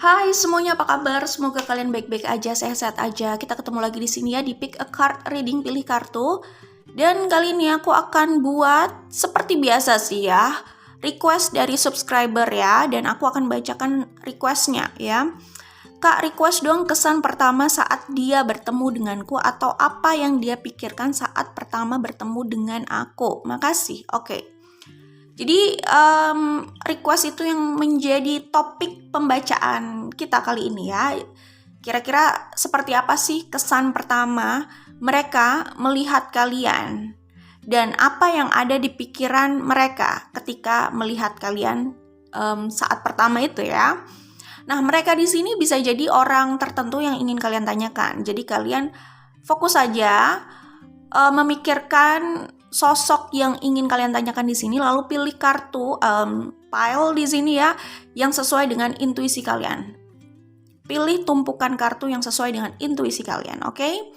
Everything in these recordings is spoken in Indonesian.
Hai semuanya, apa kabar? Semoga kalian baik-baik aja, sehat-sehat aja. Kita ketemu lagi di sini ya di Pick a Card Reading, pilih kartu. Dan kali ini aku akan buat seperti biasa sih ya, request dari subscriber ya, dan aku akan bacakan requestnya ya. Kak, request dong kesan pertama saat dia bertemu denganku atau apa yang dia pikirkan saat pertama bertemu dengan aku. Makasih. Oke. Jadi request itu yang menjadi topik pembacaan kita kali ini ya. Kira-kira seperti apa sih kesan pertama mereka melihat kalian? Dan apa yang ada di pikiran mereka ketika melihat kalian saat pertama itu ya. Nah, mereka di sini bisa jadi orang tertentu yang ingin kalian tanyakan. Jadi kalian fokus saja memikirkan sosok yang ingin kalian tanyakan di sini, lalu pilih kartu pile di sini ya yang sesuai dengan intuisi kalian. Pilih tumpukan kartu yang sesuai dengan intuisi kalian, oke?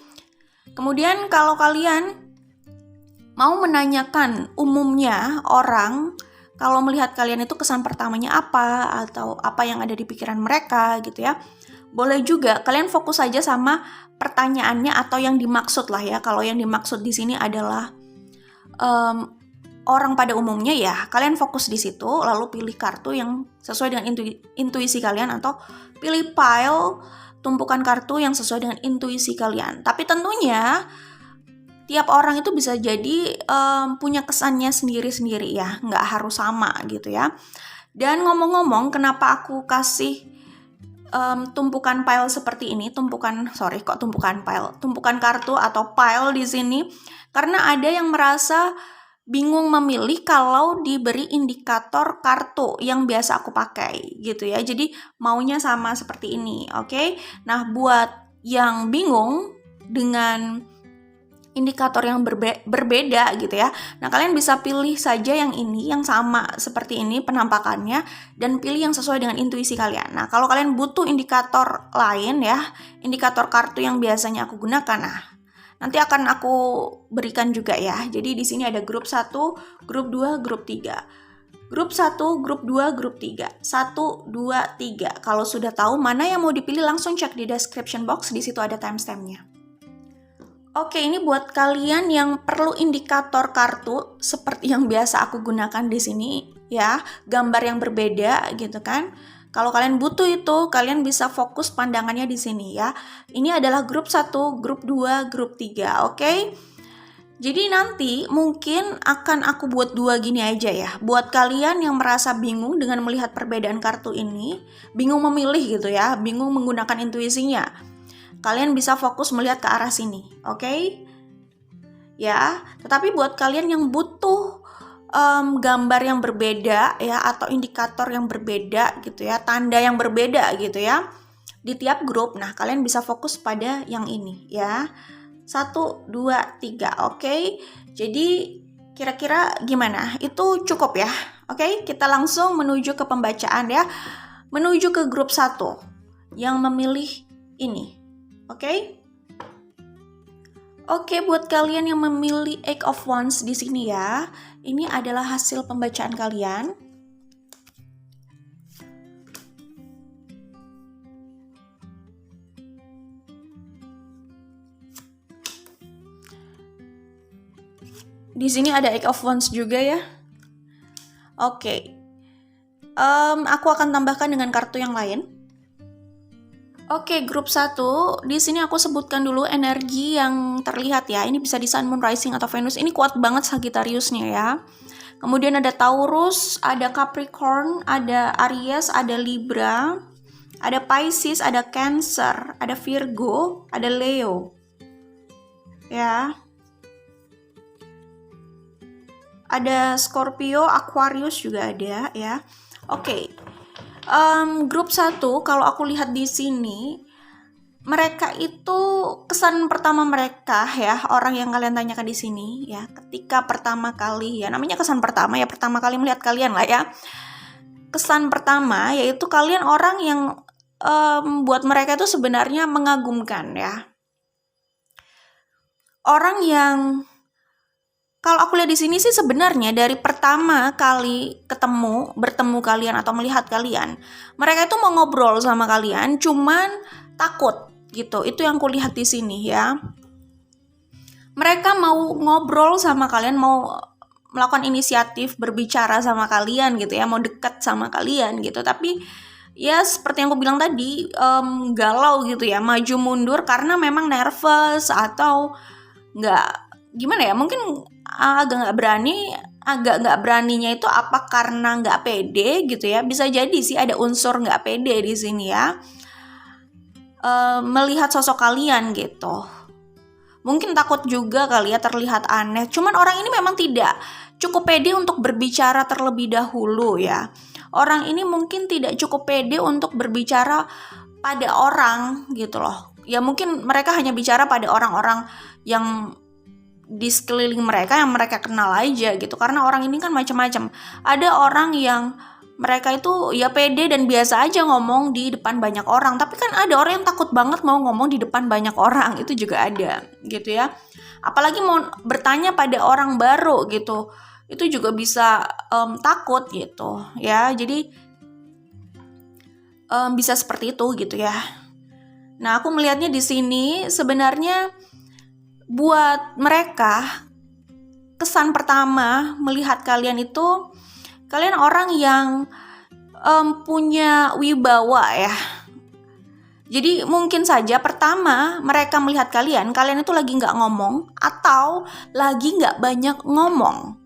Kemudian kalau kalian mau menanyakan umumnya orang kalau melihat kalian itu kesan pertamanya apa atau apa yang ada di pikiran mereka gitu ya. Boleh juga kalian fokus saja sama pertanyaannya atau yang dimaksud lah ya. Kalau yang dimaksud di sini adalah orang pada umumnya ya, kalian fokus di situ, lalu pilih kartu yang sesuai dengan intuisi kalian atau pilih pile tumpukan kartu yang sesuai dengan intuisi kalian. Tapi tentunya tiap orang itu bisa jadi punya kesannya sendiri-sendiri ya, nggak harus sama gitu ya. Dan ngomong-ngomong, kenapa aku kasih tumpukan pile seperti ini, tumpukan kartu atau pile di sini, karena ada yang merasa bingung memilih kalau diberi indikator kartu yang biasa aku pakai gitu ya. Jadi maunya sama seperti ini, oke? Nah, buat yang bingung dengan indikator yang berbeda gitu ya. Nah, kalian bisa pilih saja yang ini, yang sama seperti ini penampakannya, dan pilih yang sesuai dengan intuisi kalian. Nah, kalau kalian butuh indikator lain ya, indikator kartu yang biasanya aku gunakan, nah nanti akan aku berikan juga ya. Jadi di sini ada grup 1, grup 2, grup 3. Grup 1, grup 2, grup 3. 1, 2, 3. Kalau sudah tahu mana yang mau dipilih, langsung cek di description box, di situ ada timestamp-nya. Oke, ini buat kalian yang perlu indikator kartu seperti yang biasa aku gunakan di sini ya, gambar yang berbeda gitu kan. Kalau kalian butuh itu, kalian bisa fokus pandangannya di sini ya. Ini adalah grup 1, grup 2, grup 3, oke? Jadi nanti mungkin akan aku buat 2 gini aja ya. Buat kalian yang merasa bingung dengan melihat perbedaan kartu ini, bingung memilih gitu ya, bingung menggunakan intuisinya. Kalian bisa fokus melihat ke arah sini, oke? Ya, tetapi buat kalian yang butuh gambar yang berbeda ya, atau indikator yang berbeda gitu ya, tanda yang berbeda gitu ya, di tiap grup, nah kalian bisa fokus pada yang ini ya. 1, 2, 3, oke? Jadi kira-kira gimana? Itu cukup ya, oke? Kita langsung menuju ke pembacaan ya, menuju ke grup 1 yang memilih ini. Oke, buat kalian yang memilih Eight of Wands di sini ya, ini adalah hasil pembacaan kalian. Di sini ada Eight of Wands juga ya. Oke, aku akan tambahkan dengan kartu yang lain. Oke, grup 1, di sini aku sebutkan dulu energi yang terlihat ya. Ini bisa di Sun, Moon, Rising, atau Venus. Ini kuat banget Sagittariusnya ya. Kemudian ada Taurus, ada Capricorn, ada Aries, ada Libra, ada Pisces, ada Cancer, ada Virgo, ada Leo. Ya. Ada Scorpio, Aquarius juga ada ya. Oke. Grup 1 kalau aku lihat di sini, mereka itu kesan pertama mereka ya, orang yang kalian tanyakan di sini ya, ketika pertama kali ya, namanya kesan pertama ya, pertama kali melihat kalian lah ya. Kesan pertama yaitu kalian orang yang buat mereka itu sebenarnya mengagumkan ya. Orang yang Kalau aku lihat di sini sih sebenarnya dari pertama kali bertemu kalian atau melihat kalian, mereka itu mau ngobrol sama kalian, cuman takut gitu. Itu yang aku lihat di sini ya. Mereka mau ngobrol sama kalian, mau melakukan inisiatif berbicara sama kalian gitu ya, mau dekat sama kalian gitu. Tapi ya seperti yang aku bilang tadi, galau gitu ya, maju mundur karena memang nervous atau nggak gimana ya, mungkin agak nggak beraninya itu apa karena nggak pede gitu ya, bisa jadi sih ada unsur nggak pede di sini ya, melihat sosok kalian gitu. Mungkin takut juga kali ya terlihat aneh, cuman orang ini memang tidak cukup pede untuk berbicara terlebih dahulu ya. Orang ini mungkin tidak cukup pede untuk berbicara pada orang gitu loh. Ya mungkin mereka hanya bicara pada orang-orang yang di sekeliling mereka yang mereka kenal aja gitu, karena orang ini kan macam-macam. Ada orang yang mereka itu ya pede dan biasa aja ngomong di depan banyak orang, tapi kan ada orang yang takut banget mau ngomong di depan banyak orang, itu juga ada gitu ya. Apalagi mau bertanya pada orang baru gitu, itu juga bisa takut gitu ya. Jadi bisa seperti itu gitu ya. Nah, aku melihatnya di sini sebenarnya buat mereka, kesan pertama melihat kalian itu, kalian orang yang punya wibawa ya. Jadi mungkin saja pertama mereka melihat kalian itu lagi nggak ngomong atau lagi nggak banyak ngomong.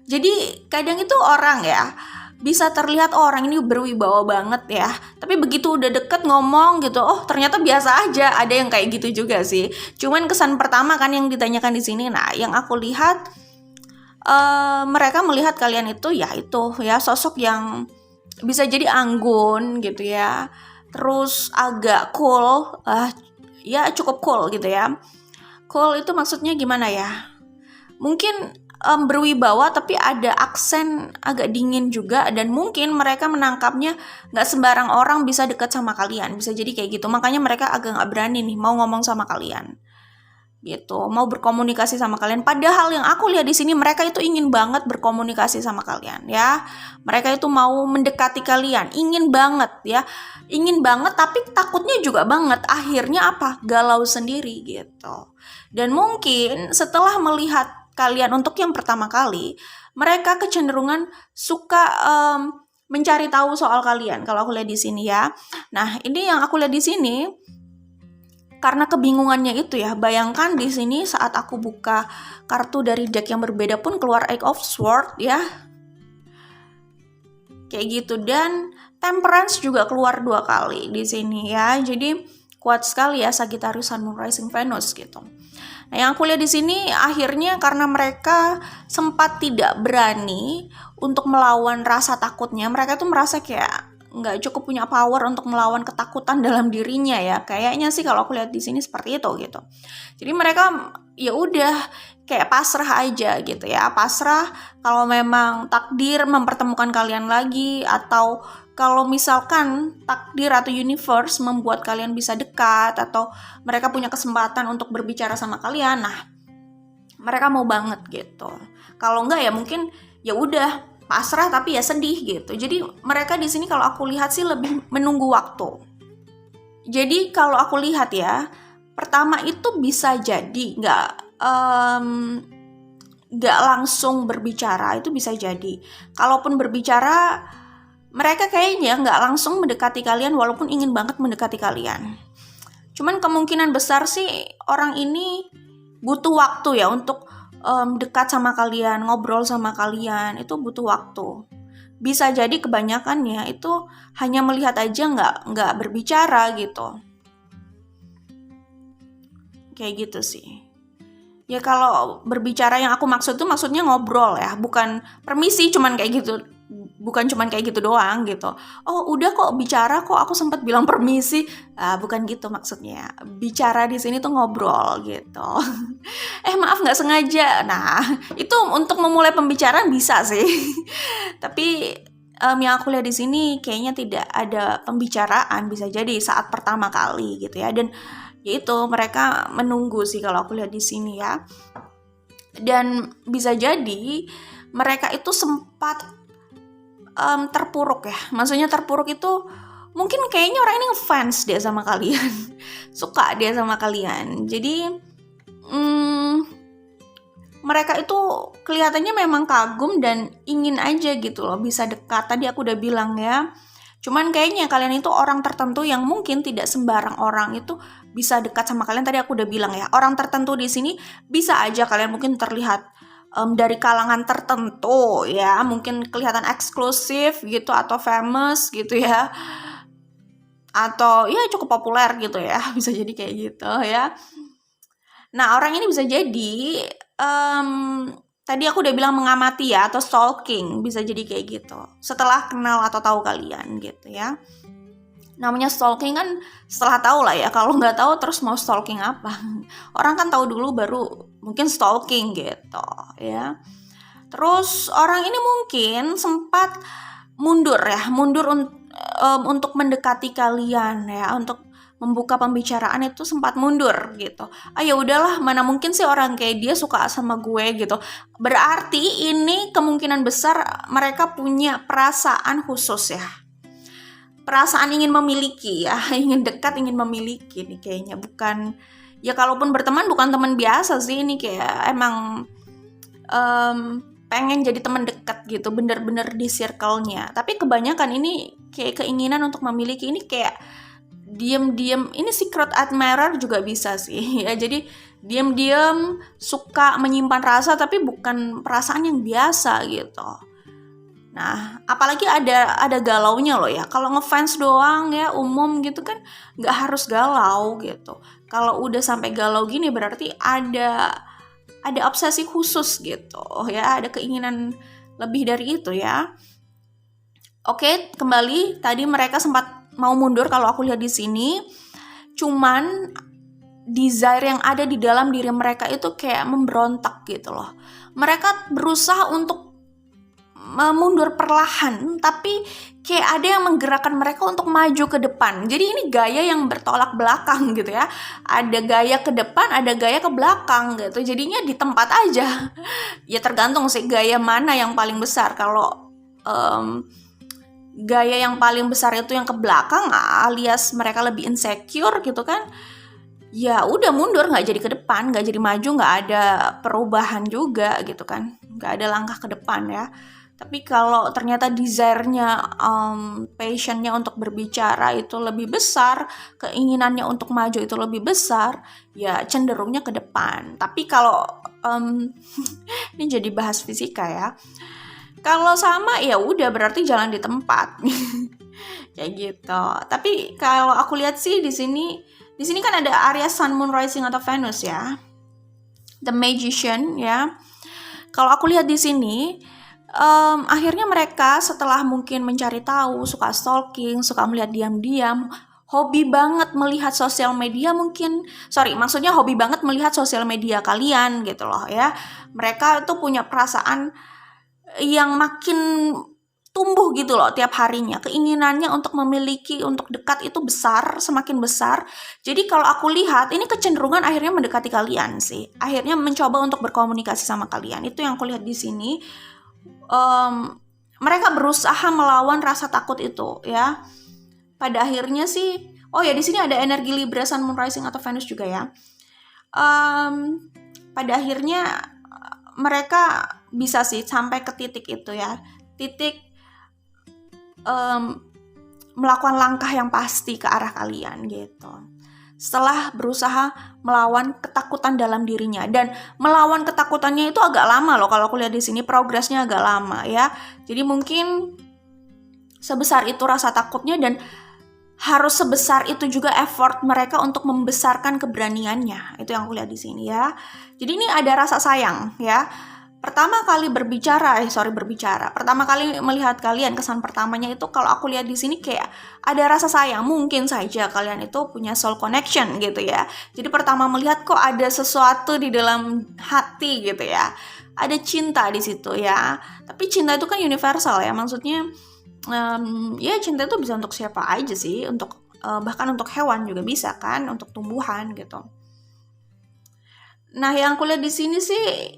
Jadi kadang itu orang ya, bisa terlihat orang ini berwibawa banget ya, tapi begitu udah deket ngomong gitu, oh ternyata biasa aja. Ada yang kayak gitu juga sih. Cuman kesan pertama kan yang ditanyakan di sini. Nah, yang aku lihat mereka melihat kalian itu ya sosok yang bisa jadi anggun gitu ya, terus agak cool, ya cukup cool gitu ya. Cool itu maksudnya gimana ya? Mungkin berwibawa tapi ada aksen agak dingin juga, dan mungkin mereka menangkapnya nggak sembarang orang bisa dekat sama kalian, bisa jadi kayak gitu. Makanya mereka agak nggak berani nih mau ngomong sama kalian gitu, mau berkomunikasi sama kalian. Padahal yang aku lihat di sini mereka itu ingin banget berkomunikasi sama kalian ya. Mereka itu mau mendekati kalian, ingin banget ya, ingin banget, tapi takutnya juga banget. Akhirnya apa? Galau sendiri gitu. Dan mungkin setelah melihat kalian untuk yang pertama kali, mereka kecenderungan suka mencari tahu soal kalian. Kalau aku lihat di sini ya. Nah, ini yang aku lihat di sini karena kebingungannya itu ya. Bayangkan di sini saat aku buka kartu dari deck yang berbeda pun keluar Eight of Swords ya. Kayak gitu, dan Temperance juga keluar 2 kali di sini ya. Jadi kuat sekali ya Sagittarius Sun Moon Rising Venus gitu. Nah, yang aku lihat di sini akhirnya karena mereka sempat tidak berani untuk melawan rasa takutnya, mereka tuh merasa kayak nggak cukup punya power untuk melawan ketakutan dalam dirinya ya. Kayaknya sih kalau aku lihat di sini seperti itu gitu. Jadi mereka ya udah kayak pasrah aja gitu ya. Pasrah kalau memang takdir mempertemukan kalian lagi, atau kalau misalkan takdir atau universe membuat kalian bisa dekat, atau mereka punya kesempatan untuk berbicara sama kalian, nah mereka mau banget gitu. Kalau enggak ya mungkin ya udah pasrah tapi ya sedih gitu. Jadi mereka di sini kalau aku lihat sih lebih menunggu waktu. Jadi kalau aku lihat ya, pertama itu bisa jadi nggak langsung berbicara, itu bisa jadi. Kalaupun berbicara, mereka kayaknya nggak langsung mendekati kalian walaupun ingin banget mendekati kalian. Cuman kemungkinan besar sih orang ini butuh waktu ya untuk dekat sama kalian, ngobrol sama kalian, itu butuh waktu. Bisa jadi kebanyakannya itu hanya melihat aja, nggak berbicara gitu. Kayak gitu sih. Ya kalau berbicara yang aku maksud tuh maksudnya ngobrol ya, bukan permisi cuman kayak gitu. Bukan cuman kayak gitu doang gitu. Oh, udah kok bicara kok, aku sempat bilang permisi. Bukan gitu maksudnya. Bicara di sini tuh ngobrol gitu. Maaf nggak sengaja. Nah, itu untuk memulai pembicaraan bisa sih. Tapi yang aku lihat di sini kayaknya tidak ada pembicaraan, bisa jadi saat pertama kali gitu ya. Dan yaitu mereka menunggu sih kalau aku lihat di sini ya. Dan bisa jadi mereka itu sempat terpuruk ya. Maksudnya terpuruk itu mungkin kayaknya orang ini ngefans dia sama kalian. Suka dia sama kalian. Jadi mereka itu kelihatannya memang kagum dan ingin aja gitu loh bisa dekat. Tadi aku udah bilang ya. Cuman kayaknya kalian itu orang tertentu yang mungkin tidak sembarang orang itu bisa dekat sama kalian. Tadi aku udah bilang ya, orang tertentu di sini bisa aja kalian mungkin terlihat dari kalangan tertentu ya, mungkin kelihatan eksklusif gitu atau famous gitu ya. Atau ya cukup populer gitu ya, bisa jadi kayak gitu ya. Nah, orang ini bisa jadi tadi aku udah bilang mengamati ya, atau stalking, bisa jadi kayak gitu. Setelah kenal atau tahu kalian gitu ya. Namanya stalking kan setelah tahu lah ya. Kalau nggak tahu terus mau stalking apa? Orang kan tahu dulu baru mungkin stalking gitu ya. Terus orang ini mungkin sempat mundur ya, untuk mendekati kalian ya, untuk membuka pembicaraan itu sempat mundur gitu. Ya udahlah, mana mungkin sih orang kayak dia suka sama gue gitu. Berarti ini kemungkinan besar mereka punya perasaan khusus ya. Perasaan ingin memiliki ya, ingin dekat, ingin memiliki nih kayaknya. Bukan, ya kalaupun berteman bukan teman biasa sih, ini kayak emang pengen jadi teman dekat gitu, bener-bener di circle-nya. Tapi kebanyakan ini kayak keinginan untuk memiliki, ini kayak diam-diam, ini secret admirer juga bisa sih ya. Jadi diam-diam suka menyimpan rasa tapi bukan perasaan yang biasa gitu. Nah, apalagi ada galaunya loh ya. Kalau ngefans doang ya umum gitu kan nggak harus galau gitu. Kalau udah sampai galau gini berarti ada obsesi khusus gitu ya, ada keinginan lebih dari itu ya. Oke, kembali tadi mereka sempat mau mundur kalau aku lihat di sini. Cuman desire yang ada di dalam diri mereka itu kayak memberontak gitu loh. Mereka berusaha untuk mundur perlahan, tapi kayak ada yang menggerakkan mereka untuk maju ke depan. Jadi ini gaya yang bertolak belakang gitu ya. Ada gaya ke depan, ada gaya ke belakang gitu. Jadinya di tempat aja. Ya tergantung sih gaya mana yang paling besar. Kalau gaya yang paling besar itu yang ke belakang, alias mereka lebih insecure gitu kan, ya udah mundur, nggak jadi ke depan, nggak jadi maju, nggak ada perubahan juga gitu kan, nggak ada langkah ke depan ya. Tapi kalau ternyata desire-nya, passion-nya untuk berbicara itu lebih besar, keinginannya untuk maju itu lebih besar, ya cenderungnya ke depan. Tapi kalau ini jadi bahas fisika ya. Kalau sama ya udah berarti jalan di tempat. Kayak gitu. Tapi kalau aku lihat sih di sini kan ada area Sun, Moon, Rising atau Venus ya. The Magician ya. Kalau aku lihat di sini akhirnya mereka setelah mungkin mencari tahu, suka stalking, suka melihat diam-diam, hobi banget melihat sosial media maksudnya hobi banget melihat sosial media kalian gitu loh ya. Mereka tuh punya perasaan yang makin tumbuh gitu loh tiap harinya. Keinginannya untuk memiliki, untuk dekat itu besar, semakin besar. Jadi kalau aku lihat ini kecenderungan akhirnya mendekati kalian sih. Akhirnya mencoba untuk berkomunikasi sama kalian. Itu yang aku lihat di sini. Mereka berusaha melawan rasa takut itu ya. Pada akhirnya sih, di sini ada energi Libra, Sun, Moon, Rising atau Venus juga ya. Pada akhirnya mereka bisa sih sampai ke titik itu ya, titik melakukan langkah yang pasti ke arah kalian gitu. Setelah berusaha melawan ketakutan dalam dirinya, dan melawan ketakutannya itu agak lama loh. Kalau aku lihat di sini progresnya agak lama ya. Jadi mungkin sebesar itu rasa takutnya, dan harus sebesar itu juga effort mereka untuk membesarkan keberaniannya. Itu yang aku lihat di sini ya. Jadi ini ada rasa sayang ya. Pertama kali pertama kali melihat kalian, kesan pertamanya itu kalau aku lihat di sini kayak ada rasa sayang. Mungkin saja kalian itu punya soul connection gitu ya. Jadi pertama melihat kok ada sesuatu di dalam hati gitu ya. Ada cinta di situ ya. Tapi cinta itu kan universal ya. Maksudnya ya cinta itu bisa untuk siapa aja sih, untuk bahkan untuk hewan juga bisa kan, untuk tumbuhan gitu. Nah, yang aku lihat di sini sih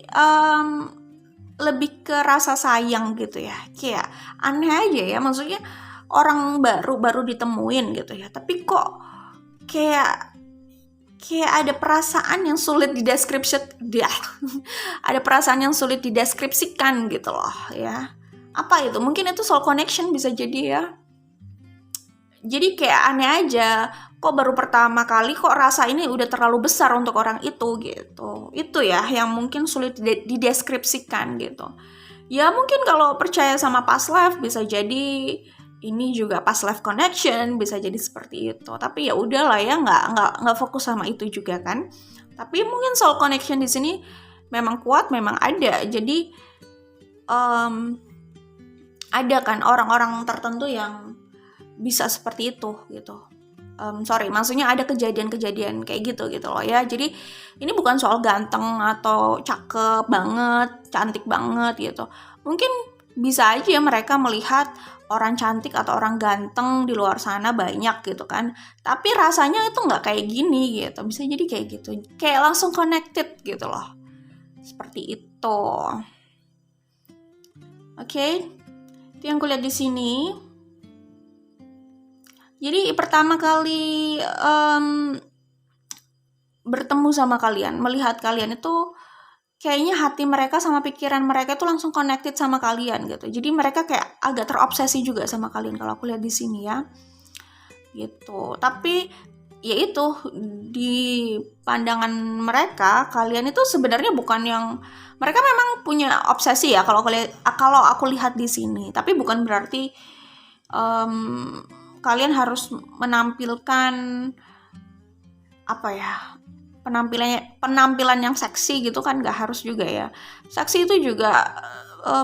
lebih ke rasa sayang gitu ya. Kayak aneh aja ya, maksudnya orang baru ditemuin gitu ya. Tapi kok kayak ada perasaan yang sulit ada perasaan yang sulit dideskripsikan gitu loh ya. Apa itu? Mungkin itu soul connection bisa jadi ya. Jadi kayak aneh aja, kok baru pertama kali kok rasa ini udah terlalu besar untuk orang itu gitu. Itu ya yang mungkin sulit dideskripsikan gitu. Ya mungkin kalau percaya sama past life bisa jadi ini juga past life connection, bisa jadi seperti itu. Tapi ya udahlah ya, nggak fokus sama itu juga kan. Tapi mungkin soul connection di sini memang kuat, memang ada. Jadi ada kan orang-orang tertentu yang bisa seperti itu gitu. Maksudnya ada kejadian-kejadian kayak gitu loh ya. Jadi ini bukan soal ganteng atau cakep banget, cantik banget gitu. Mungkin bisa aja mereka melihat orang cantik atau orang ganteng di luar sana banyak gitu kan. Tapi rasanya itu nggak kayak gini gitu. Bisa jadi kayak gitu. Kayak langsung connected gitu loh. Seperti itu. Oke. Itu yang kulihat di sini. Jadi pertama kali bertemu sama kalian, melihat kalian itu kayaknya hati mereka sama pikiran mereka itu langsung connected sama kalian gitu. Jadi mereka kayak agak terobsesi juga sama kalian kalau aku lihat di sini ya. Gitu. Tapi ya itu di pandangan mereka kalian itu sebenarnya bukan yang mereka memang punya obsesi ya kalau aku lihat di sini. Tapi bukan berarti kalian harus menampilkan apa ya, penampilan yang seksi gitu kan, nggak harus juga ya. Seksi itu juga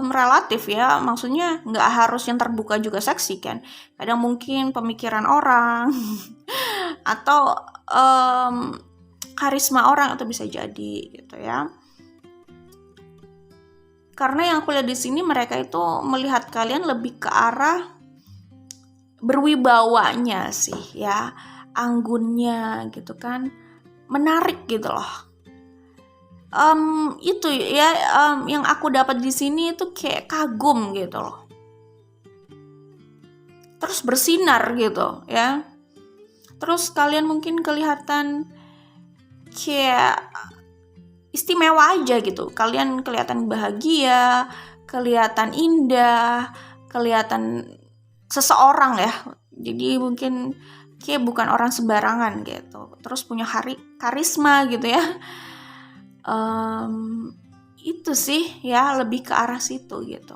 relatif ya, maksudnya nggak harus yang terbuka juga seksi kan. Kadang mungkin pemikiran orang atau karisma orang itu bisa jadi gitu ya. Karena yang aku lihat di sini mereka itu melihat kalian lebih ke arah berwibawanya sih ya, anggunnya gitu kan, menarik gitu loh. Itu ya yang aku dapat di sini itu kayak kagum gitu loh, terus bersinar gitu ya. Terus kalian mungkin kelihatan kayak istimewa aja gitu, kalian kelihatan bahagia, kelihatan indah, kelihatan seseorang ya. Jadi mungkin kayak bukan orang sembarangan gitu. Terus punya karisma gitu ya. Itu sih ya, lebih ke arah situ gitu.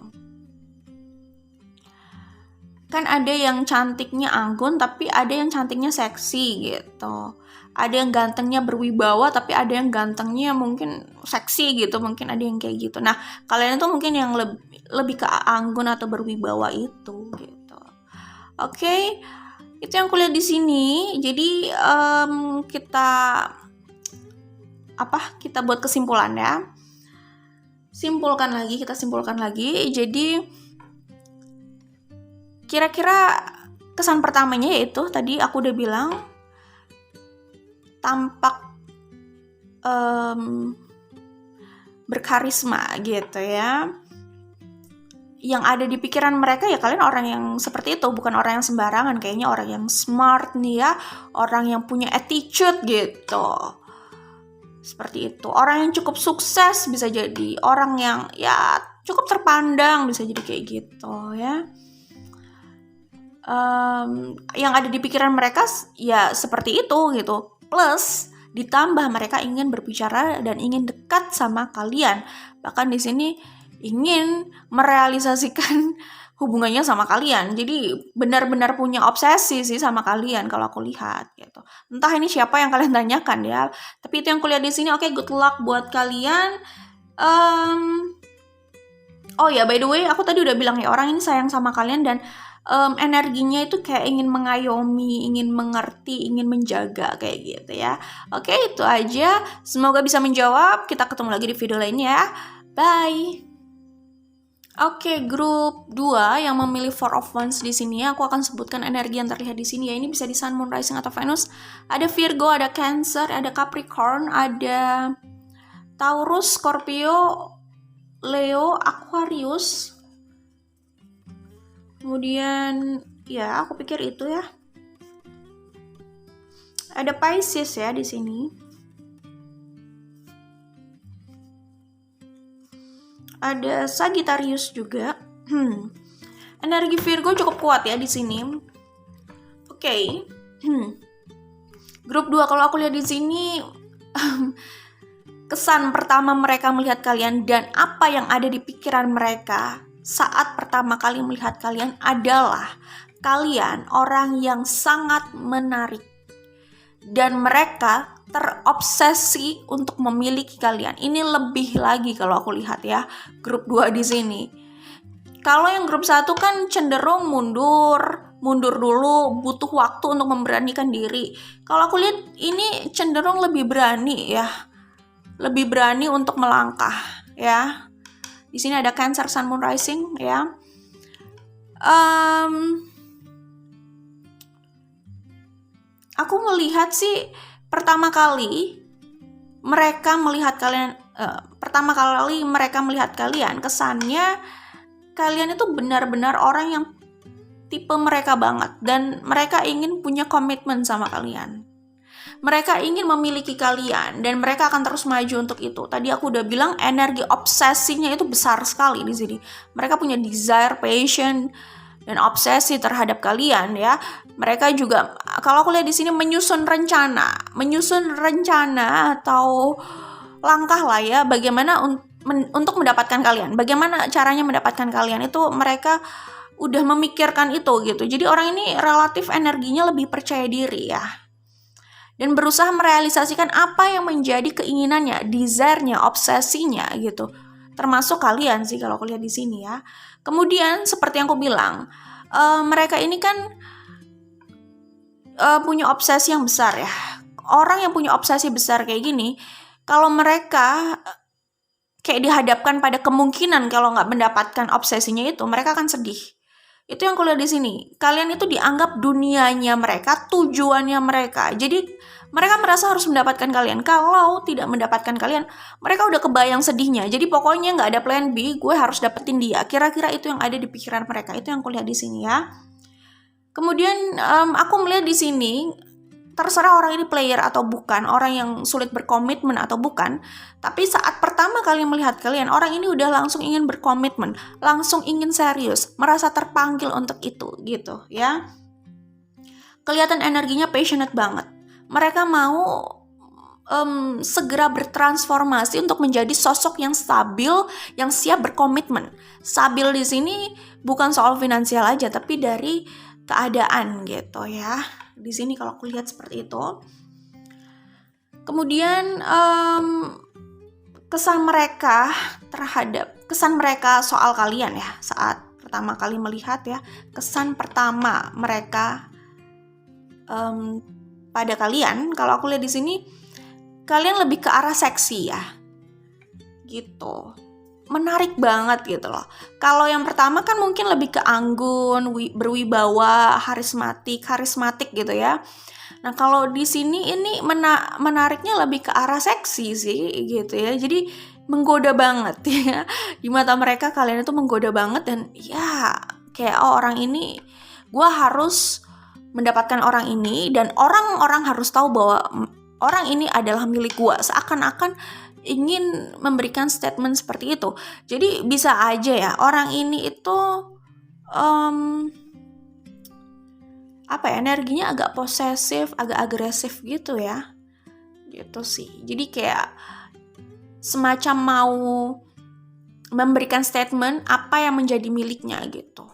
Kan ada yang cantiknya anggun tapi ada yang cantiknya seksi gitu. Ada yang gantengnya berwibawa tapi ada yang gantengnya mungkin seksi gitu, mungkin ada yang kayak gitu. Nah, kalian itu mungkin yang lebih ke anggun atau berwibawa itu gitu. Oke, itu yang kulihat di sini. Jadi kita buat kesimpulan ya. Kita simpulkan lagi. Jadi kira-kira kesan pertamanya yaitu tadi aku udah bilang tampak berkarisma gitu ya. Yang ada di pikiran mereka ya kalian orang yang seperti itu, bukan orang yang sembarangan, kayaknya orang yang smart nih ya, orang yang punya attitude gitu. Seperti itu. Orang yang cukup sukses bisa jadi, orang yang ya cukup terpandang bisa jadi kayak gitu ya. Yang ada di pikiran mereka ya seperti itu gitu. Plus ditambah mereka ingin berbicara dan ingin dekat sama kalian. Bahkan di sini ingin merealisasikan hubungannya sama kalian. Jadi benar-benar punya obsesi sih sama kalian kalau aku lihat gitu. Entah ini siapa yang kalian tanyakan ya. Tapi itu yang kulihat di sini. Oke, good luck buat kalian. Oh ya, by the way, aku tadi udah bilang ya, orang ini sayang sama kalian dan energinya itu kayak ingin mengayomi, ingin mengerti, ingin menjaga kayak gitu ya. Oke, itu aja. Semoga bisa menjawab. Kita ketemu lagi di video lainnya ya. Bye. Oke, grup 2 yang memilih Four of Wands di sini aku akan sebutkan energi yang terlihat di sini ya. Ini bisa di Sun, Moon, Rising atau Venus. Ada Virgo, ada Cancer, ada Capricorn, ada Taurus, Scorpio, Leo, Aquarius. Kemudian ya aku pikir itu ya. Ada Pisces ya di sini. Ada Sagittarius juga. Energi Virgo cukup kuat ya di sini. Oke. Grup 2 kalau aku lihat di sini kesan pertama mereka melihat kalian dan apa yang ada di pikiran mereka saat pertama kali melihat kalian adalah kalian orang yang sangat menarik dan mereka terobsesi untuk memiliki kalian. Ini lebih lagi kalau aku lihat ya grup 2 di sini. Kalau yang grup 1 kan cenderung mundur dulu, butuh waktu untuk memberanikan diri. Kalau aku lihat ini cenderung lebih berani ya. Lebih berani untuk melangkah ya. Di sini ada Cancer, Sun, Moon, Rising ya. Aku melihat sih pertama kali mereka melihat kalian, kesannya kalian itu benar-benar orang yang tipe mereka banget dan mereka ingin punya komitmen sama kalian. Mereka ingin memiliki kalian dan mereka akan terus maju untuk itu. Tadi aku udah bilang energi obsesinya itu besar sekali di sini. Mereka punya desire, passion, dan obsesi terhadap kalian ya. Mereka juga kalau aku lihat di sini menyusun rencana atau langkah lah ya bagaimana untuk mendapatkan kalian. Bagaimana caranya mendapatkan kalian itu mereka udah memikirkan itu gitu. Jadi orang ini relatif energinya lebih percaya diri ya. Dan berusaha merealisasikan apa yang menjadi keinginannya, desire-nya, obsesinya gitu. Termasuk kalian sih kalau aku lihat di sini ya. Kemudian seperti yang aku bilang, mereka ini kan punya obsesi yang besar ya. Orang yang punya obsesi besar kayak gini, kalau mereka kayak dihadapkan pada kemungkinan kalau nggak mendapatkan obsesinya itu, mereka akan sedih. Itu yang aku lihat di sini. Kalian itu dianggap dunianya mereka, tujuannya mereka. Jadi mereka merasa harus mendapatkan kalian. Kalau tidak mendapatkan kalian, mereka udah kebayang sedihnya. Jadi pokoknya nggak ada plan B, gue harus dapetin dia. Kira-kira itu yang ada di pikiran mereka. Itu yang aku lihat di sini ya. Kemudian aku melihat di sini, terserah orang ini player atau bukan, orang yang sulit berkomitmen atau bukan, tapi saat pertama kali melihat kalian, orang ini udah langsung ingin berkomitmen, langsung ingin serius, merasa terpanggil untuk itu gitu ya. Kelihatan energinya passionate banget. Mereka mau segera bertransformasi untuk menjadi sosok yang stabil, yang siap berkomitmen. Stabil di sini bukan soal finansial aja, tapi dari keadaan gitu ya. Di sini kalau aku lihat seperti itu. Kemudian kesan mereka soal kalian ya saat pertama kali melihat ya, kesan pertama mereka pada kalian, kalau aku lihat di sini kalian lebih ke arah seksi ya, gitu. Menarik banget gitu loh. Kalau yang pertama kan mungkin lebih ke anggun, berwibawa, karismatik gitu ya. Nah kalau di sini ini menariknya lebih ke arah seksi sih gitu ya. Jadi menggoda banget ya. Di mata mereka kalian itu menggoda banget dan ya kayak orang ini, gue harus mendapatkan orang ini dan orang-orang harus tahu bahwa orang ini adalah milik gue. Seakan-akan ingin memberikan statement seperti itu. Jadi bisa aja ya orang ini itu energinya agak posesif, agak agresif gitu ya. Gitu sih. Jadi kayak semacam mau memberikan statement apa yang menjadi miliknya gitu.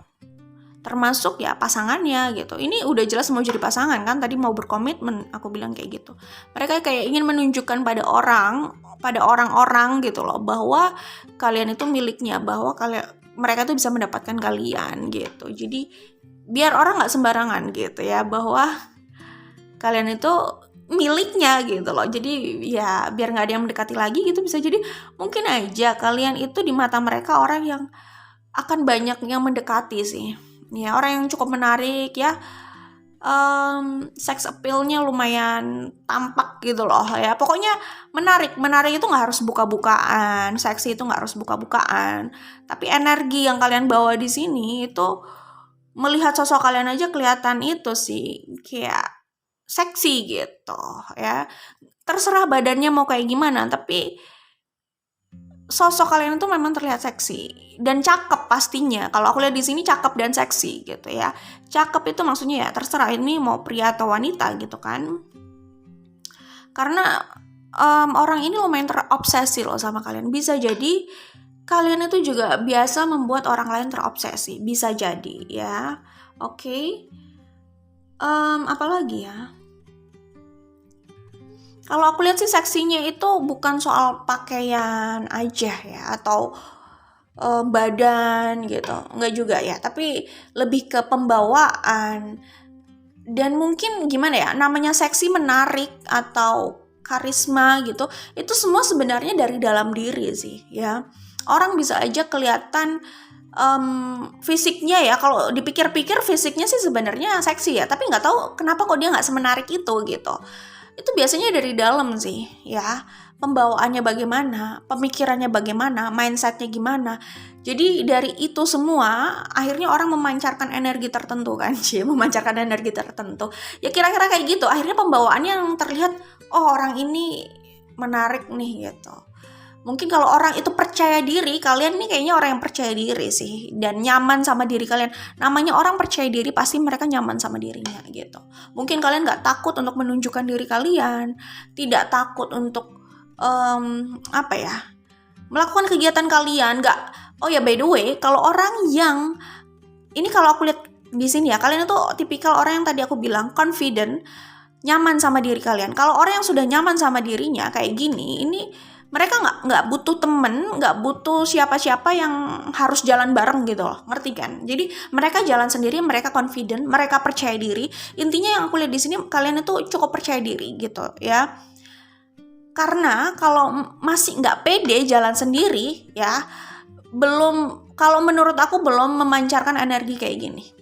Termasuk ya pasangannya gitu. Ini udah jelas mau jadi pasangan kan, tadi mau berkomitmen, aku bilang kayak gitu. Mereka kayak ingin menunjukkan pada orang-orang gitu loh, bahwa kalian itu miliknya, bahwa mereka tuh bisa mendapatkan kalian gitu. Jadi biar orang gak sembarangan gitu ya, bahwa kalian itu miliknya gitu loh. Jadi ya biar gak ada yang mendekati lagi gitu. Bisa jadi mungkin aja kalian itu di mata mereka orang yang akan banyak yang mendekati sih ya, orang yang cukup menarik ya. sex appeal-nya lumayan tampak gitu loh ya. Pokoknya menarik itu nggak harus buka-bukaan, seksi itu nggak harus buka-bukaan. Tapi energi yang kalian bawa di sini itu melihat sosok kalian aja kelihatan itu sih kayak seksi gitu ya. Terserah badannya mau kayak gimana, tapi sosok kalian itu memang terlihat seksi dan cakep pastinya. Kalau aku lihat di sini cakep dan seksi gitu ya. Cakep itu maksudnya ya terserah ini mau pria atau wanita gitu kan. Karena orang ini lumayan terobsesi loh sama kalian. Bisa jadi kalian itu juga biasa membuat orang lain terobsesi. Bisa jadi ya. Oke. Apalagi ya? Kalau aku lihat sih seksinya itu bukan soal pakaian aja ya atau badan gitu, enggak juga ya, tapi lebih ke pembawaan dan mungkin gimana ya, namanya seksi menarik atau karisma gitu, itu semua sebenarnya dari dalam diri sih ya. Orang bisa aja kelihatan fisiknya ya, kalau dipikir-pikir fisiknya sih sebenarnya seksi ya, tapi nggak tahu kenapa kok dia nggak semenarik itu gitu. Itu biasanya dari dalam sih ya, pembawaannya bagaimana, pemikirannya bagaimana, mindsetnya gimana. Jadi dari itu semua akhirnya orang memancarkan energi tertentu kan, memancarkan energi tertentu ya, kira-kira kayak gitu. Akhirnya pembawaannya yang terlihat, oh orang ini menarik nih gitu. Mungkin kalau orang itu percaya diri, kalian nih kayaknya orang yang percaya diri sih dan nyaman sama diri kalian. Namanya orang percaya diri pasti mereka nyaman sama dirinya gitu. Mungkin kalian nggak takut untuk menunjukkan diri kalian, tidak takut untuk melakukan kegiatan kalian. Nggak. Oh ya, by the way, kalau orang yang ini, kalau aku lihat di sini ya, kalian itu tipikal orang yang tadi aku bilang confident, nyaman sama diri kalian. Kalau orang yang sudah nyaman sama dirinya kayak gini, ini mereka nggak butuh temen, nggak butuh siapa-siapa yang harus jalan bareng gitu loh, ngerti kan? Jadi mereka jalan sendiri, mereka confident, mereka percaya diri. Intinya yang aku lihat di sini, kalian itu cukup percaya diri gitu ya. Karena kalau masih nggak pede jalan sendiri ya, kalau menurut aku belum memancarkan energi kayak gini.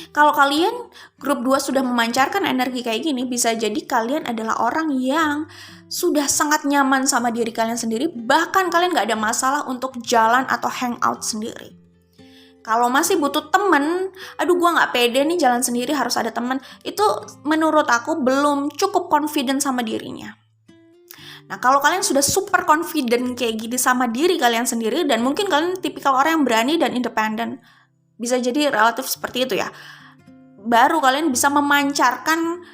Kalau kalian grup 2 sudah memancarkan energi kayak gini, bisa jadi kalian adalah orang yang sudah sangat nyaman sama diri kalian sendiri, bahkan kalian gak ada masalah untuk jalan atau hangout sendiri. Kalau masih butuh temen, aduh gue gak pede nih jalan sendiri, harus ada temen, itu menurut aku belum cukup confident sama dirinya. Nah, kalau kalian sudah super confident kayak gini sama diri kalian sendiri, dan mungkin kalian tipikal orang yang berani dan independen, bisa jadi relatif seperti itu ya, baru kalian bisa memancarkan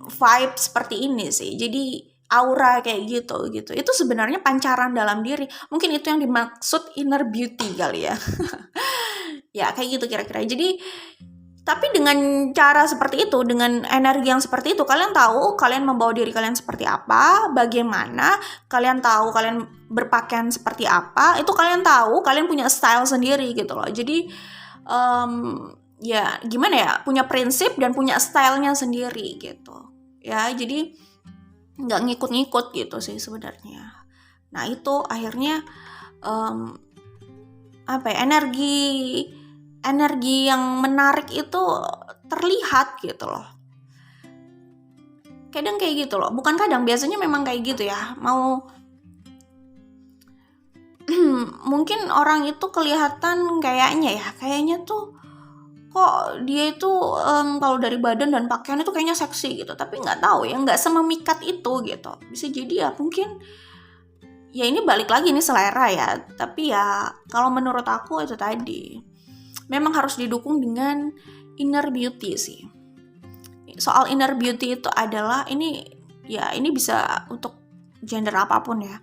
vibe seperti ini sih. Jadi aura kayak gitu. Itu sebenarnya pancaran dalam diri. Mungkin itu yang dimaksud inner beauty kali ya. Ya kayak gitu kira-kira. Jadi tapi dengan cara seperti itu, dengan energi yang seperti itu, kalian tahu kalian membawa diri kalian seperti apa, bagaimana, kalian tahu kalian berpakaian seperti apa, itu kalian tahu, kalian punya style sendiri gitu loh. Jadi ya gimana ya, punya prinsip dan punya stylenya sendiri gitu ya. Jadi nggak ngikut-ngikut gitu sih sebenarnya. Nah itu akhirnya energi yang menarik itu terlihat gitu loh. Kadang kayak gitu loh, bukan kadang, biasanya memang kayak gitu ya. Mungkin orang itu kelihatan kayaknya tuh kok dia itu kalau dari badan dan pakaian itu kayaknya seksi gitu, tapi nggak tahu ya, nggak sememikat itu gitu. Bisa jadi ya mungkin ya ini balik lagi nih selera ya, tapi ya kalau menurut aku itu tadi memang harus didukung dengan inner beauty sih. Soal inner beauty itu adalah ini bisa untuk gender apapun ya.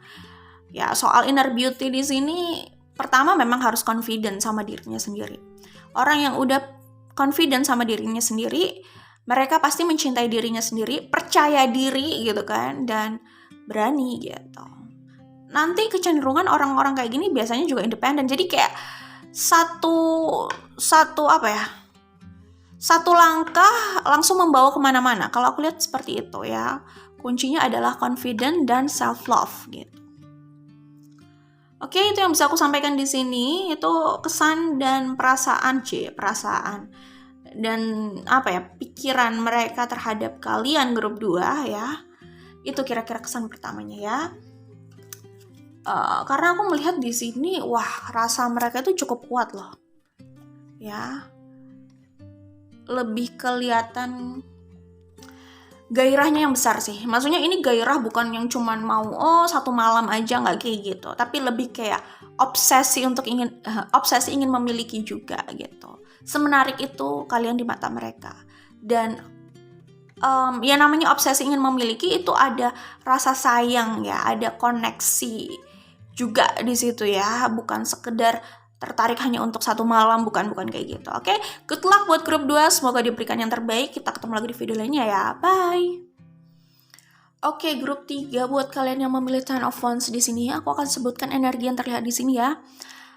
Ya soal inner beauty di sini, pertama memang harus confident sama dirinya sendiri. Orang yang udah confident sama dirinya sendiri, mereka pasti mencintai dirinya sendiri, percaya diri gitu kan, dan berani gitu. Nanti kecenderungan orang-orang kayak gini biasanya juga independen. Jadi kayak satu langkah langsung membawa kemana-mana. Kalau aku lihat seperti itu ya. Kuncinya adalah confident dan self-love gitu. Oke, itu yang bisa aku sampaikan di sini. Itu kesan dan perasaan dan apa ya, pikiran mereka terhadap kalian grup 2 ya. Itu kira-kira kesan pertamanya ya. Karena aku melihat di sini, wah, rasa mereka itu cukup kuat loh. Ya. Lebih kelihatan gairahnya yang besar sih. Maksudnya ini gairah bukan yang cuman mau satu malam aja, nggak kayak gitu, tapi lebih kayak obsesi ingin memiliki juga gitu. Semenarik itu kalian di mata mereka. Dan ya namanya obsesi ingin memiliki itu ada rasa sayang ya, ada koneksi juga di situ ya, bukan sekedar tertarik hanya untuk satu malam, bukan kayak gitu. Oke, good luck buat grup 2, semoga diberikan yang terbaik. Kita ketemu lagi di video lainnya ya, bye. Oke, grup 3 buat kalian yang memilih Ten of Wands di sini, aku akan sebutkan energi yang terlihat di sini ya.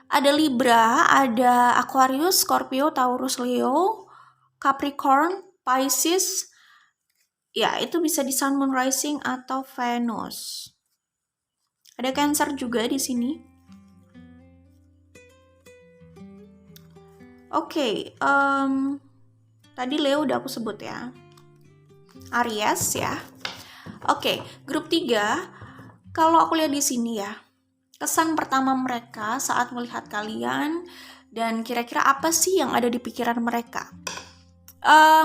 Ada Libra, ada Aquarius, Scorpio, Taurus, Leo, Capricorn, Pisces. Ya, itu bisa di Sun, Moon, Rising atau Venus. Ada Cancer juga di sini. Oke, tadi Leo udah aku sebut ya. Aries ya. Oke, grup 3. Kalau aku lihat di sini ya, kesan pertama mereka saat melihat kalian dan kira-kira apa sih yang ada di pikiran mereka.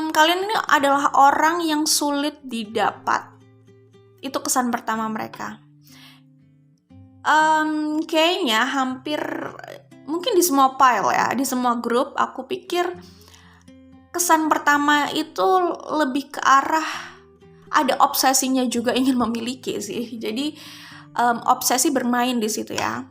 Kalian ini adalah orang yang sulit didapat. Itu kesan pertama mereka. Kayaknya hampir mungkin di semua file ya, di semua grup, aku pikir kesan pertama itu lebih ke arah ada obsesinya juga ingin memiliki sih. Jadi obsesi bermain di situ ya.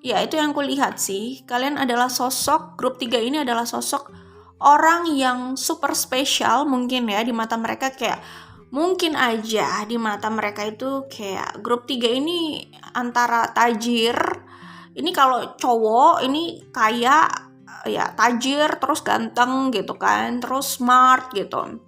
Ya, itu yang kulihat sih. Kalian adalah sosok, grup 3 ini adalah sosok orang yang super spesial mungkin ya di mata mereka, kayak mungkin aja di mata mereka itu kayak grup 3 ini antara tajir, ini kalau cowok ini kayak ya tajir terus ganteng gitu kan, terus smart gitu.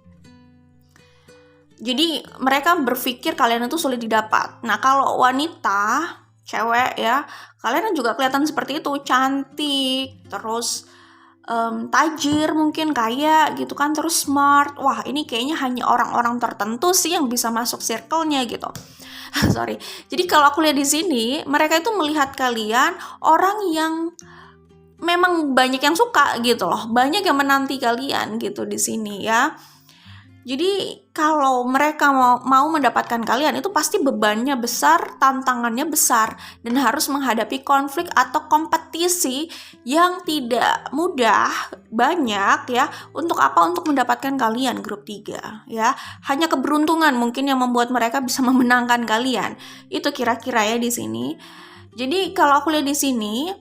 Jadi mereka berpikir kalian itu sulit didapat. Nah, kalau wanita, cewek ya, kalian juga kelihatan seperti itu, cantik, terus tajir mungkin, kaya gitu kan, terus smart. Wah, ini kayaknya hanya orang-orang tertentu sih yang bisa masuk circle-nya gitu. Sorry. Jadi kalau aku lihat di sini, mereka itu melihat kalian orang yang memang banyak yang suka gitu loh, banyak yang menanti kalian gitu di sini ya. Jadi kalau mereka mau mendapatkan kalian itu pasti bebannya besar, tantangannya besar, dan harus menghadapi konflik atau kompetisi yang tidak mudah, banyak ya. Untuk apa? Untuk mendapatkan kalian grup 3 ya. Hanya keberuntungan mungkin yang membuat mereka bisa memenangkan kalian. Itu kira-kira ya di sini. Jadi kalau aku lihat di sini,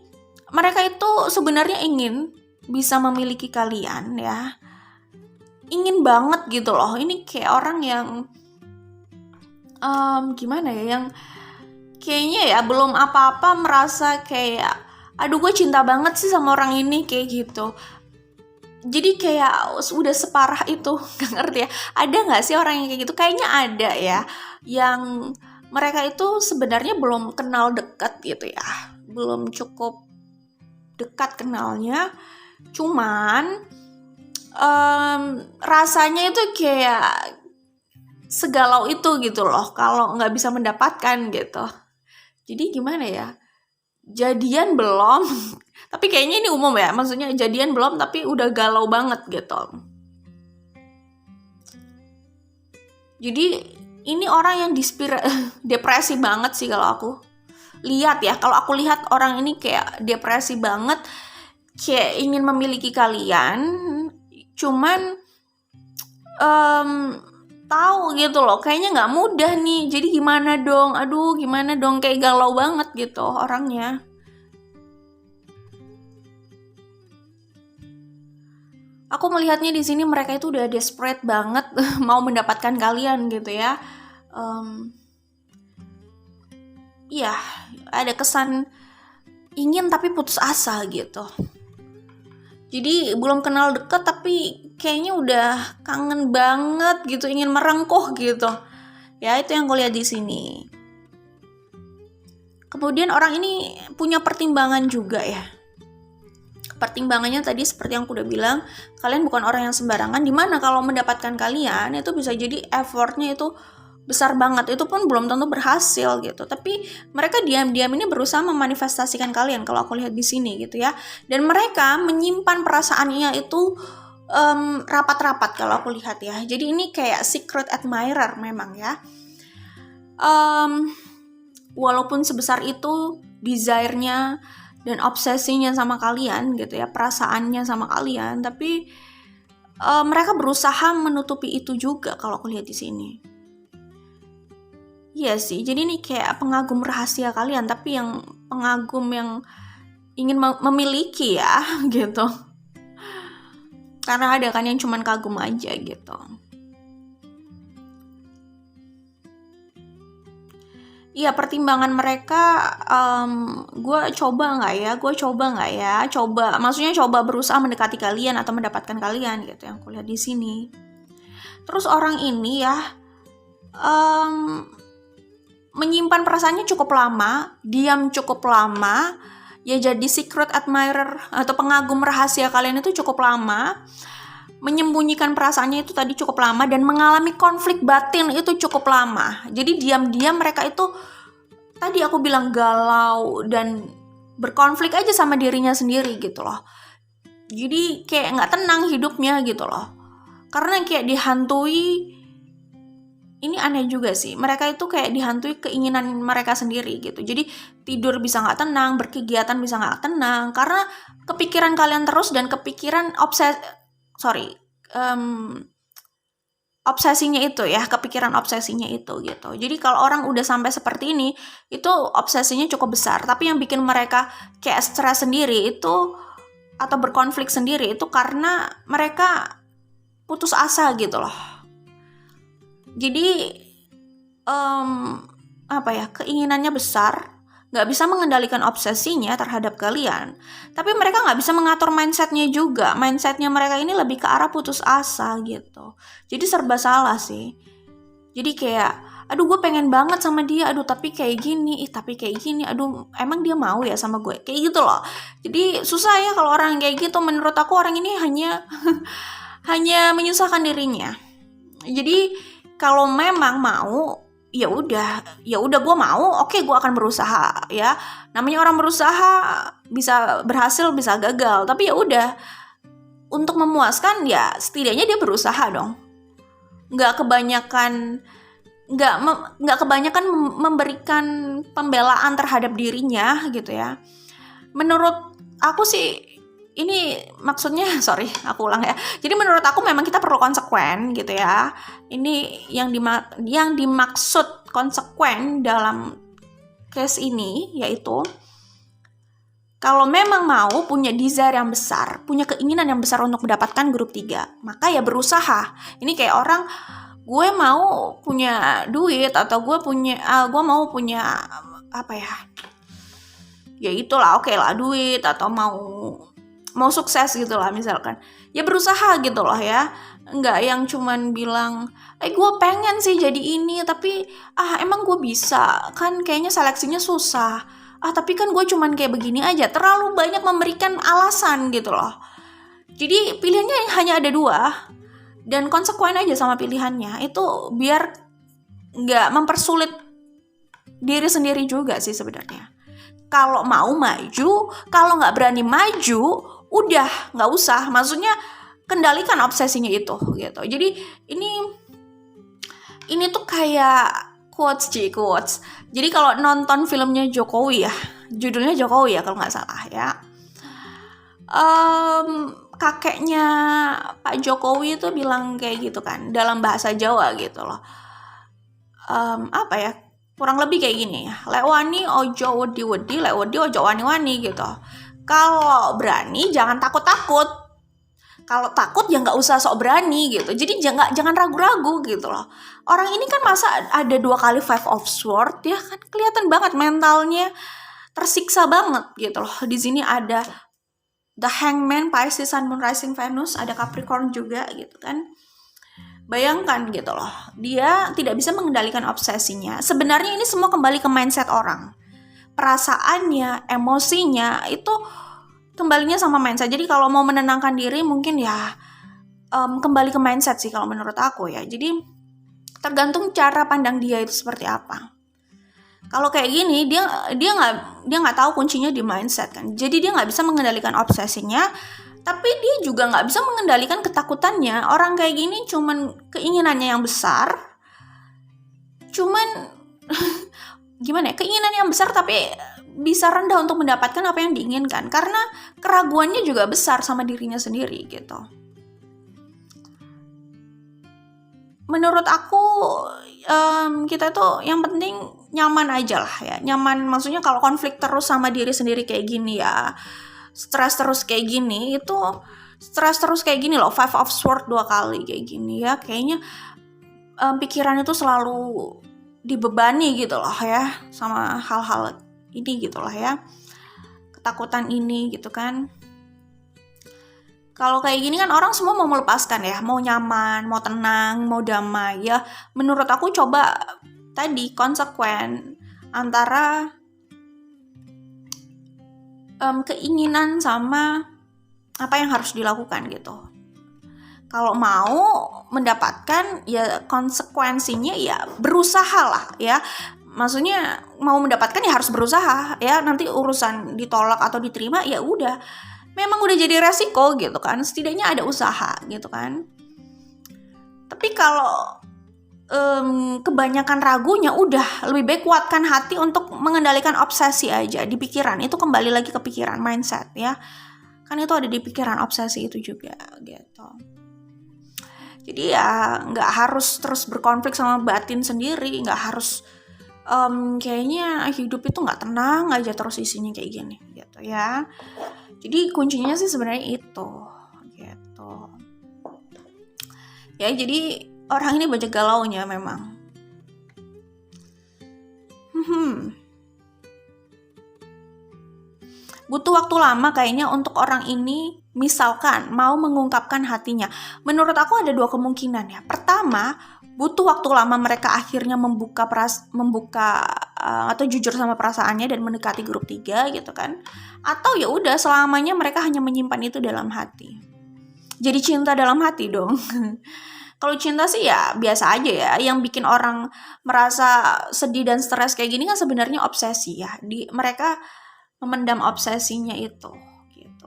mereka itu sebenarnya ingin bisa memiliki kalian ya. Ingin banget gitu loh. Ini kayak orang yang gimana ya, yang kayaknya ya belum apa-apa merasa kayak aduh gue cinta banget sih sama orang ini, kayak gitu. Jadi kayak udah separah itu. Gak ngerti ya, ada gak sih orang yang kayak gitu? Kayaknya ada ya, yang mereka itu sebenarnya belum kenal dekat gitu ya, belum cukup dekat kenalnya, cuman rasanya itu kayak segalau itu gitu loh kalau nggak bisa mendapatkan gitu. Jadi gimana ya, jadian belum tapi kayaknya ini umum ya, maksudnya jadian belum tapi udah galau banget gitu. Jadi ini orang yang depresi banget sih kalau aku lihat ya. Kalau aku lihat orang ini kayak depresi banget, kayak ingin memiliki kalian, cuman tahu gitu loh, kayaknya nggak mudah nih. Jadi gimana dong? Aduh, gimana dong? Kayak galau banget gitu orangnya. Aku melihatnya di sini mereka itu udah desperate banget mau mendapatkan kalian gitu ya. Iya, ada kesan ingin tapi putus asa gitu. Jadi belum kenal deket tapi kayaknya udah kangen banget gitu, ingin merengkuh gitu. Ya, itu yang gue lihat di sini. Kemudian orang ini punya pertimbangan juga ya. Pertimbangannya tadi seperti yang aku udah bilang, kalian bukan orang yang sembarangan, dimana kalau mendapatkan kalian itu bisa jadi effortnya itu besar banget, itu pun belum tentu berhasil gitu. Tapi mereka diam-diam ini berusaha memanifestasikan kalian kalau aku lihat di sini gitu ya. Dan mereka menyimpan perasaannya itu rapat-rapat kalau aku lihat ya. Jadi ini kayak secret admirer memang ya. Walaupun sebesar itu desire-nya dan obsesinya sama kalian gitu ya, perasaannya sama kalian, tapi mereka berusaha menutupi itu juga kalau aku lihat di sini. Iya sih, jadi ini kayak pengagum rahasia kalian, tapi yang pengagum yang ingin memiliki ya gitu. Karena ada kan yang cuman kagum aja gitu. Iya, pertimbangan mereka, gue coba nggak ya, maksudnya coba berusaha mendekati kalian atau mendapatkan kalian gitu yang kulihat di sini. Terus orang ini ya menyimpan perasaannya cukup lama, diam cukup lama, ya jadi secret admirer atau pengagum rahasia kalian itu cukup lama. Menyembunyikan perasaannya itu tadi cukup lama dan mengalami konflik batin itu cukup lama. Jadi diam-diam mereka itu tadi aku bilang galau dan berkonflik aja sama dirinya sendiri gitu loh. Jadi kayak nggak tenang hidupnya gitu loh. Karena kayak dihantui, ini aneh juga sih. Mereka itu kayak dihantui keinginan mereka sendiri gitu. Jadi tidur bisa nggak tenang, berkegiatan bisa nggak tenang karena kepikiran kalian terus dan kepikiran obsesinya itu ya, kepikiran obsesinya itu gitu. Jadi kalau orang udah sampai seperti ini, itu obsesinya cukup besar. Tapi yang bikin mereka kayak stres sendiri itu atau berkonflik sendiri itu karena mereka putus asa gitu loh. Jadi keinginannya besar, nggak bisa mengendalikan obsesinya terhadap kalian, tapi mereka nggak bisa mengatur mindsetnya juga. Mindsetnya mereka ini lebih ke arah putus asa gitu. Jadi serba salah sih. Jadi kayak, aduh gue pengen banget sama dia, aduh tapi kayak gini, aduh emang dia mau ya sama gue, kayak gitu loh. Jadi susah ya kalau orang kayak gitu. Menurut aku orang ini hanya hanya menyusahkan dirinya. Jadi kalau memang mau, ya udah gue mau, oke gue akan berusaha ya. Namanya orang berusaha bisa berhasil bisa gagal, tapi ya udah, untuk memuaskan ya setidaknya dia berusaha dong. Nggak kebanyakan memberikan pembelaan terhadap dirinya gitu ya. Menurut aku sih ini maksudnya, aku ulang ya. Jadi menurut aku memang kita perlu konsekuen gitu ya. Ini yang dimaksud konsekuen dalam case ini yaitu kalau memang mau punya desire yang besar, punya keinginan yang besar untuk mendapatkan grup 3, maka ya berusaha. Ini kayak orang, gue mau punya duit atau gue mau punya apa ya itulah, oke lah duit atau mau sukses gitu lah misalkan, ya berusaha gitu loh ya. Enggak yang cuman bilang gue pengen sih jadi ini tapi emang gue bisa kan, kayaknya seleksinya susah, tapi kan gue cuman kayak begini aja. Terlalu banyak memberikan alasan gitu loh. Jadi pilihannya hanya ada 2 dan konsekuen aja sama pilihannya itu, biar nggak mempersulit diri sendiri juga sih sebenarnya. Kalau mau maju, kalau nggak berani maju, udah nggak usah. Maksudnya kendalikan obsesinya itu gitu. Jadi ini tuh kayak quotes. Jadi kalau nonton filmnya Jokowi ya, judulnya Jokowi ya kalau nggak salah ya. Kakeknya Pak Jokowi itu bilang kayak gitu kan dalam bahasa Jawa gitu loh. Kurang lebih kayak gini ya. Lek wani ojo wedi-wedi, lek wedi ojo wani-wani gitu. Kalau berani jangan takut-takut. Kalau takut ya nggak usah sok berani gitu. Jadi jangan ragu-ragu gitu loh. Orang ini kan masa ada 2 kali 5 of Swords ya kan, kelihatan banget mentalnya tersiksa banget gitu loh. Di sini ada The Hangman, Pisces, Sun, Moon, Rising, Venus, ada Capricorn juga gitu kan. Bayangkan gitu loh, dia tidak bisa mengendalikan obsesinya. Sebenarnya ini semua kembali ke mindset orang. perasaannya, emosinya itu kembalinya sama mindset. Jadi kalau mau menenangkan diri mungkin ya kembali ke mindset sih kalau menurut aku ya. Jadi tergantung cara pandang dia itu seperti apa. Kalau kayak gini dia nggak tahu kuncinya di mindset kan. Jadi dia nggak bisa mengendalikan obsesinya, tapi dia juga nggak bisa mengendalikan ketakutannya. Orang kayak gini cuman keinginannya yang besar, cuman gimana ya, keinginan yang besar tapi bisa rendah untuk mendapatkan apa yang diinginkan karena keraguannya juga besar sama dirinya sendiri gitu. Menurut aku kita tuh yang penting nyaman aja lah ya. Nyaman maksudnya kalau konflik terus sama diri sendiri kayak gini ya, stres terus kayak gini, itu stres terus kayak gini loh, 5 of Swords 2 kali kayak gini ya, kayaknya pikiran itu selalu dibebani gitu loh ya sama hal-hal ini gitu lah ya, ketakutan ini gitu kan. Kalau kayak gini kan orang semua mau melepaskan ya, mau nyaman, mau tenang, mau damai ya. Menurut aku coba tadi konsekuen antara keinginan sama apa yang harus dilakukan gitu. Kalau mau mendapatkan ya konsekuensinya ya berusaha lah ya. Maksudnya mau mendapatkan ya harus berusaha ya. Nanti urusan ditolak atau diterima ya udah. Memang udah jadi resiko gitu kan, setidaknya ada usaha gitu kan. Tapi kalau kebanyakan ragunya, udah lebih baik kuatkan hati untuk mengendalikan obsesi aja di pikiran. Itu kembali lagi ke pikiran, mindset ya, kan itu ada di pikiran, obsesi itu juga gitu. Jadi ya nggak harus terus berkonflik sama batin sendiri, nggak harus kayaknya hidup itu nggak tenang aja terus isinya kayak gini gitu ya. Jadi kuncinya sih sebenarnya itu gitu. Ya jadi orang ini banyak galaunya memang. Butuh waktu lama kayaknya untuk orang ini misalkan mau mengungkapkan hatinya. Menurut aku ada 2 kemungkinan ya. Pertama, butuh waktu lama mereka akhirnya membuka atau jujur sama perasaannya dan mendekati grup 3 gitu kan. Atau ya udah selamanya mereka hanya menyimpan itu dalam hati. Jadi cinta dalam hati dong. Kalau cinta sih ya biasa aja ya. Yang bikin orang merasa sedih dan stres kayak gini kan sebenarnya obsesi ya. Mereka memendam obsesinya itu gitu.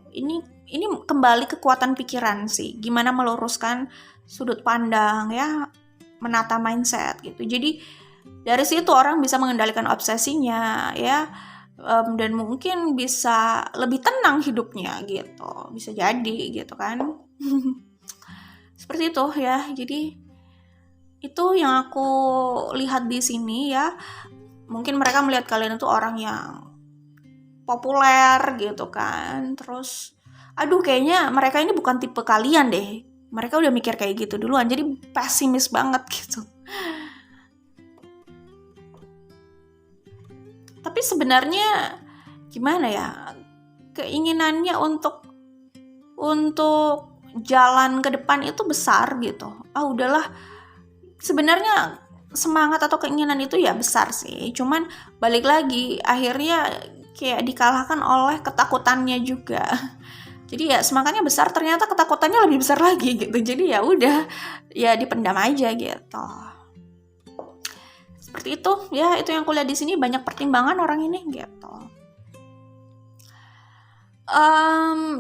Ini kembali kekuatan pikiran sih. Gimana meluruskan sudut pandang ya, menata mindset gitu. Jadi dari situ orang bisa mengendalikan obsesinya ya, dan mungkin bisa lebih tenang hidupnya gitu. Bisa jadi gitu kan. Seperti itu ya. Jadi itu yang aku lihat di sini ya. Mungkin mereka melihat kalian itu orang yang populer gitu kan. Terus aduh kayaknya mereka ini bukan tipe kalian deh. Mereka udah mikir kayak gitu duluan. Jadi pesimis banget gitu. Tapi sebenarnya gimana ya? Keinginannya untuk jalan ke depan itu besar gitu. Udahlah. Sebenarnya semangat atau keinginan itu ya besar sih. Cuman balik lagi akhirnya kayak dikalahkan oleh ketakutannya juga. Jadi ya semangatnya besar, ternyata ketakutannya lebih besar lagi gitu. Jadi ya udah, ya dipendam aja gitu. Seperti itu ya, itu yang kuliah di sini, banyak pertimbangan orang ini gitu.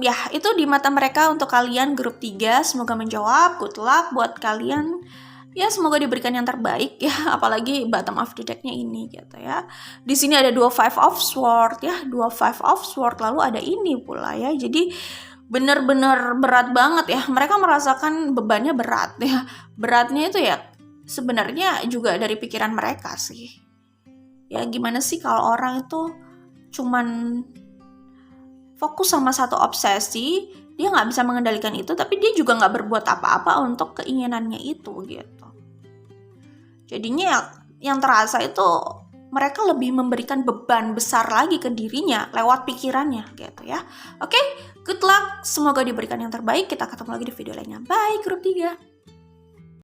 Ya itu di mata mereka untuk kalian grup 3, semoga menjawab. Good luck buat kalian. Ya semoga diberikan yang terbaik ya, apalagi bottom of the deck-nya ini gitu ya. Di sini ada 2 5 of Swords ya, 2 5 of Swords, lalu ada ini pula ya. Jadi benar-benar berat banget ya. Mereka merasakan bebannya berat ya. Beratnya itu ya sebenarnya juga dari pikiran mereka sih. Ya gimana sih kalau orang itu cuman fokus sama satu obsesi, dia nggak bisa mengendalikan itu, tapi dia juga nggak berbuat apa-apa untuk keinginannya itu gitu. Jadinya yang terasa itu mereka lebih memberikan beban besar lagi ke dirinya lewat pikirannya gitu ya. Oke, good luck, semoga diberikan yang terbaik. Kita ketemu lagi di video lainnya. Bye grup 3.